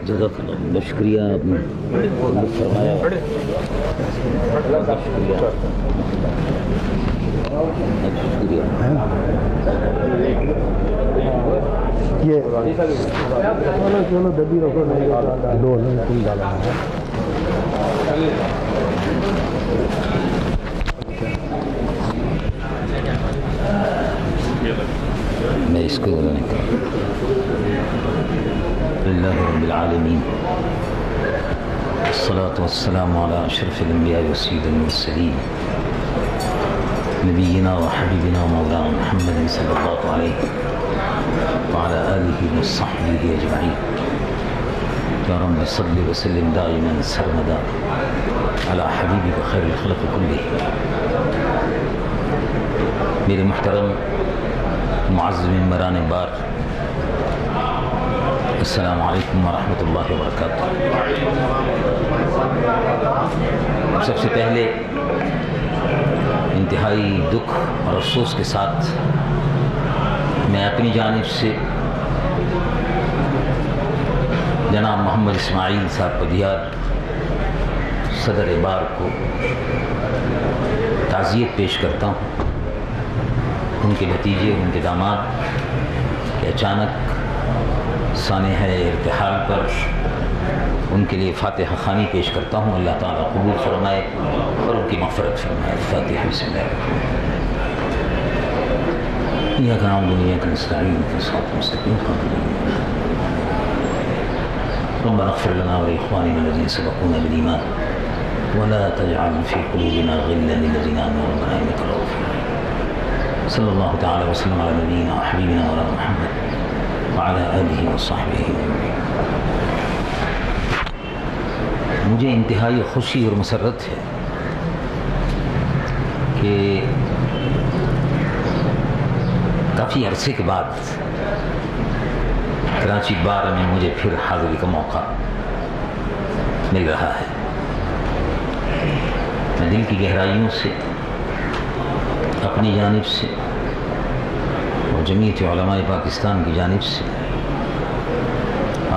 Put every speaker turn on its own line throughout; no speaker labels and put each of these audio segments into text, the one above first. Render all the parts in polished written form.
جزاک اللہ، بہت شکریہ آپ نے فرمایا، بہت شکریہ،
یہ چلو دبی رکھو دو تم ڈالا
میں اس کو للہ رب العالمین والصلاة والسلام علی اشرف الانبیاء وسید المرسلین نبینا وحبیبنا مولانا محمد صلی اللہ علیہ وعلى آلہ وصحبہ اجمعین یا رب صلی وسلم دائما سرمدا علی حبیبک خیر الخلق کلہ۔ میرے محترم معزز ممبران بار، السلام علیکم ورحمۃ اللہ وبرکاتہ۔ سب سے پہلے انتہائی دکھ اور افسوس کے ساتھ میں اپنی جانب سے جناب محمد اسماعیل صاحب پدیار صدر بار کو تعزیت پیش کرتا ہوں۔ ان کے بھتیجے، ان کے داماد کے اچانک سانحہ ارتحال پر ان کے لیے فاتحہ خوانی پیش کرتا ہوں۔ اللہ تعالیٰ قبول فرمائے اور ان کی مغفرت فرمائے۔ فاتحہ بسم اللہ۔ ایاک نعبد و ایاک نستعین اهدنا الصراط المستقیم ربنا اغفر لنا ولاخواننا الذين سبقونا بالایمان ولا تجعل في قلوبنا غلا للذين آمنوا ربنا انك رؤوف رحيم۔ صلی اللہ تعالی وسلم علی نبینا و حبیبنا مولانا محمد وعلی آلہ وصحبہ اجمعین۔ مجھے انتہائی خوشی اور مسرت ہے کہ کافی عرصے کے بعد کراچی بار میں مجھے پھر حاضری کا موقع مل رہا ہے۔ میں دل کی گہرائیوں سے اپنی جانب سے اور جمعیت علماء پاکستان کی جانب سے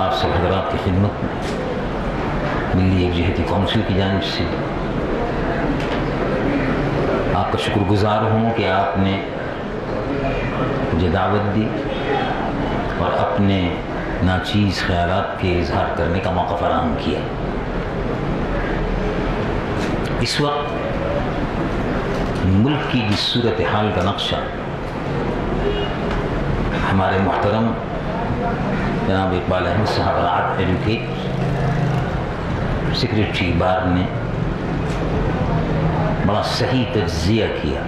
آپ سب حضرات کی خدمت میں ملی یکجہتی کونسل کی جانب سے آپ کا شکر گزار ہوں کہ آپ نے مجھے دعوت دی اور اپنے ناچیز خیالات کے اظہار کرنے کا موقع فراہم کیا۔ اس وقت ملک کی جس صورتحال کا نقشہ ہمارے محترم جناب اقبال احمد صاحب رعد ایڈوکیٹ سیکریٹری بار نے بڑا صحیح تجزیہ کیا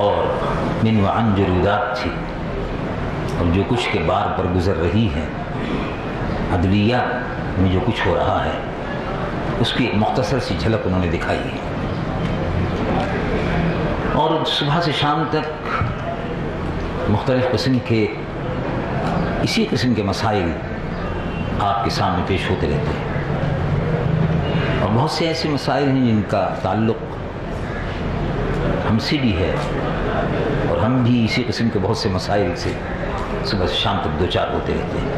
اور من وعن جو رویداد تھی اور جو کچھ کے بار پر گزر رہی ہے، عدلیہ میں جو کچھ ہو رہا ہے، اس کی ایک مختصر سی جھلک انہوں نے دکھائی ہے۔ اور صبح سے شام تک مختلف قسم کے اسی قسم کے مسائل آپ کے سامنے پیش ہوتے رہتے ہیں، اور بہت سے ایسے مسائل ہیں جن کا تعلق ہم سے بھی ہے اور ہم بھی اسی قسم کے بہت سے مسائل سے صبح سے شام تک دوچار ہوتے رہتے ہیں۔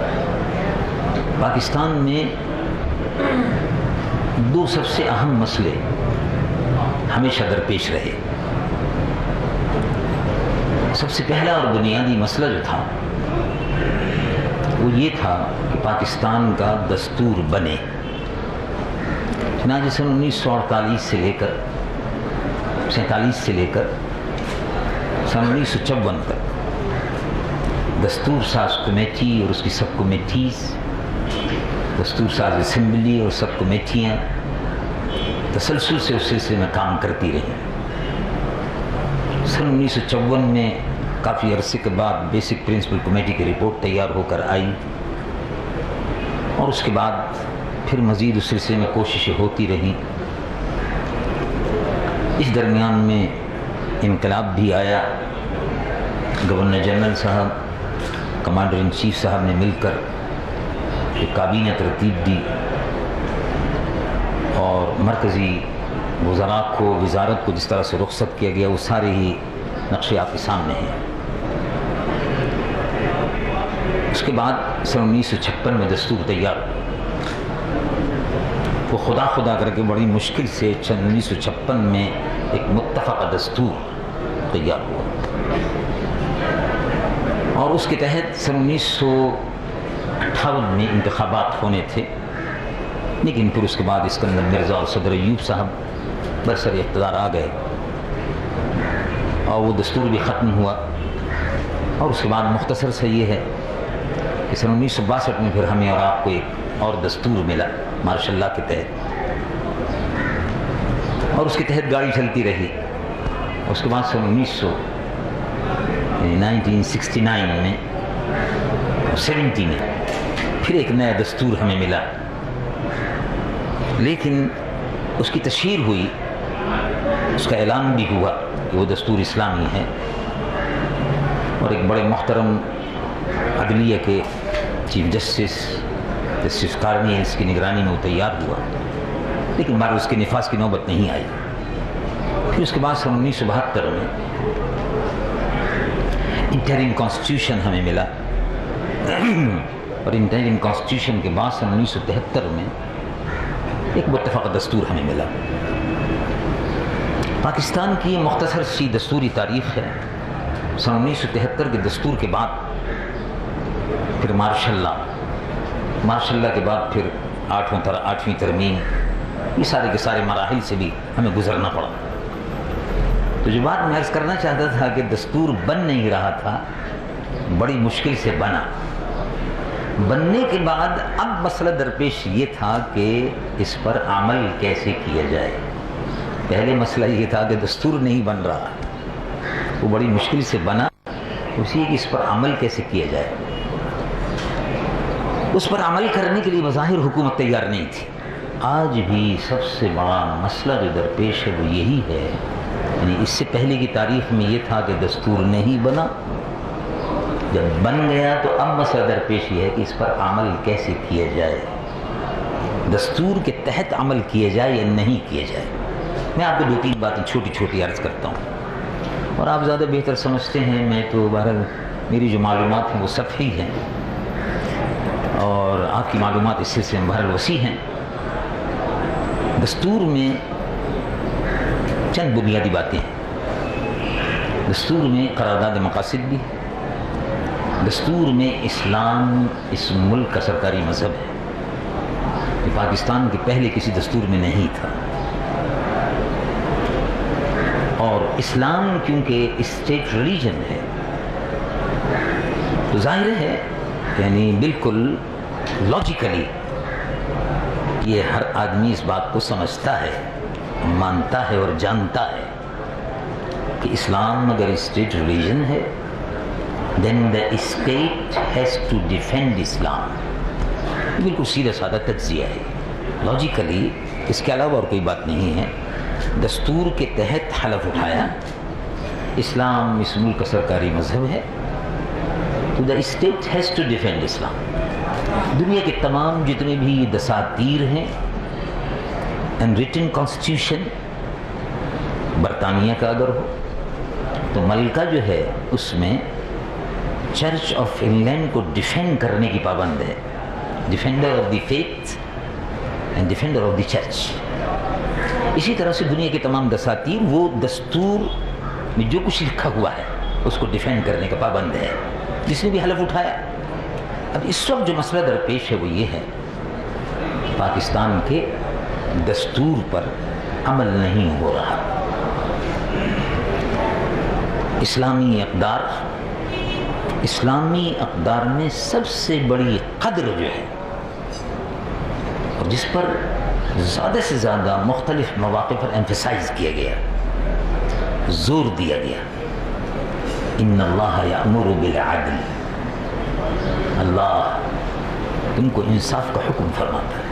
پاکستان میں دو سب سے اہم مسئلے ہمیشہ درپیش رہے۔ سب سے پہلا اور بنیادی مسئلہ جو تھا وہ یہ تھا کہ پاکستان کا دستور بنے۔ چنانچہ سن 1948 سے لے کر 47 سے لے کر سن 1954 تک دستور ساز کمیٹی اور اس کی سب کمیٹیز، دستور ساز اسمبلی اور سب کمیٹیاں تسلسل سے اس سلسلے میں کام کرتی رہیں۔ سن 1954 میں کافی عرصے کے بعد بیسک پرنسپل کمیٹی کی رپورٹ تیار ہو کر آئی، اور اس کے بعد پھر مزید اس سلسلے میں کوششیں ہوتی رہیں۔ اس درمیان میں انقلاب بھی آیا، گورنر جنرل صاحب، کمانڈر ان چیف صاحب نے مل کر ایک کابینہ ترتیب دی اور مرکزی وزراء کو، وزارت کو جس طرح سے رخصت کیا گیا وہ سارے ہی نقشے آپ کے سامنے ہیں۔ اس کے بعد سن 1956 میں دستور تیار ہوا. وہ خدا کر کے بڑی مشکل سے 1956 میں ایک متفقہ دستور تیار ہوا، اور اس کے تحت سن 1958 میں انتخابات ہونے تھے. لیکن پھر اس کے بعد اسکندر مرزا اور صدر ایوب صاحب برسر اقتدار آ گئے اور وہ دستور بھی ختم ہوا. اور اس کے بعد مختصر سے یہ ہے کہ سن 1962 میں پھر ہمیں اور آپ کو ایک اور دستور ملا مارشل لا کے تحت، اور اس کے تحت گاڑی چلتی رہی. اس کے بعد سن 1969 میں 70 میں پھر ایک نیا دستور ہمیں ملا، لیکن اس کی تشہیر ہوئی، اس کا اعلان بھی ہوا کہ وہ دستور اسلامی ہے، اور ایک بڑے محترم عدلیہ کے چیف جسٹس کارنیلس کی نگرانی میں وہ تیار ہوا. لیکن ہمارے اس کے نفاذ کی نوبت نہیں آئی. پھر اس کے بعد سن 1972 میں انٹریم کانسٹیٹیوشن ہمیں ملا، اور انٹریم کانسٹیٹیوشن کے بعد سن 1973 میں ایک متفقہ دستور ہمیں ملا. پاکستان کی مختصر سی دستوری تاریخ ہے. سن 1973 کے دستور کے بعد پھر مارشل لا کے بعد پھر 8ویں ترمیم، یہ سارے کے سارے مراحل سے بھی ہمیں گزرنا پڑا. تو جو بات میں عرض کرنا چاہتا تھا کہ دستور بن نہیں رہا تھا، بڑی مشکل سے بنا. بننے کے بعد اب مسئلہ درپیش یہ تھا کہ اس پر عمل کیسے کیا جائے. پہلے مسئلہ یہ تھا کہ دستور نہیں بن رہا، وہ بڑی مشکل سے بنا، اسی کہ اس پر عمل کیسے کیا جائے. اس پر عمل کرنے کے لیے بظاہر حکومت تیار نہیں تھی. آج بھی سب سے بڑا مسئلہ جو درپیش ہے وہ یہی ہے، یعنی اس سے پہلے کی تاریخ میں یہ تھا کہ دستور نہیں بنا، جب بن گیا تو اب مسئلہ درپیش یہ ہے کہ اس پر عمل کیسے کیا جائے، دستور کے تحت عمل کیا جائے یا نہیں کیا جائے. میں آپ کو 2-3 باتیں چھوٹی عرض کرتا ہوں، اور آپ زیادہ بہتر سمجھتے ہیں. میں تو بہرحال میری جو معلومات ہیں وہ سطحی ہیں، اور آپ کی معلومات اس سلسلے میں بہرحال وسیع ہیں. دستور میں چند بنیادی باتیں ہیں. دستور میں قرارداد مقاصد بھی، دستور میں اسلام اس ملک کا سرکاری مذہب ہے، یہ پاکستان کے پہلے کسی دستور میں نہیں تھا. اور اسلام کیونکہ اسٹیٹ ریلیجن ہے تو ظاہر ہے، یعنی بالکل لاجیکلی یہ ہر آدمی اس بات کو سمجھتا ہے، مانتا ہے اور جانتا ہے کہ اسلام اگر اسٹیٹ ریلیجن ہے then the state has to defend Islam. بالکل سیدھا سادہ تجزیہ ہے، لاجیکلی اس کے علاوہ اور کوئی بات نہیں ہے. دستور کے تحت حلف اٹھایا اسلام اس ملک کا سرکاری مذہب ہے، تو the state has to defend Islam. دنیا کے تمام جتنے بھی دساتیر ہیں، unwritten constitution برطانیہ کا اگر ہو تو ملکہ جو ہے اس میں چرچ آف انگلینڈ کو ڈیفینڈ کرنے کی پابند ہے، defender of the faith and defender of the church. اسی طرح سے دنیا کے تمام دساتیر وہ دستور میں جو کچھ لکھا ہوا ہے اس کو ڈیفینڈ کرنے کا پابند ہے، جس نے بھی حلف اٹھایا. اب اس وقت جو مسئلہ درپیش ہے وہ یہ ہے کہ پاکستان کے دستور پر عمل نہیں ہو رہا. اسلامی اقدار میں سب سے بڑی قدر جو ہے اور جس پر زیادہ سے زیادہ مختلف مواقع پر ایمفسائز کیا گیا، زور دیا گیا، ان اللہ یأمر بالعدل، اللہ تم کو انصاف کا حکم فرماتا ہے.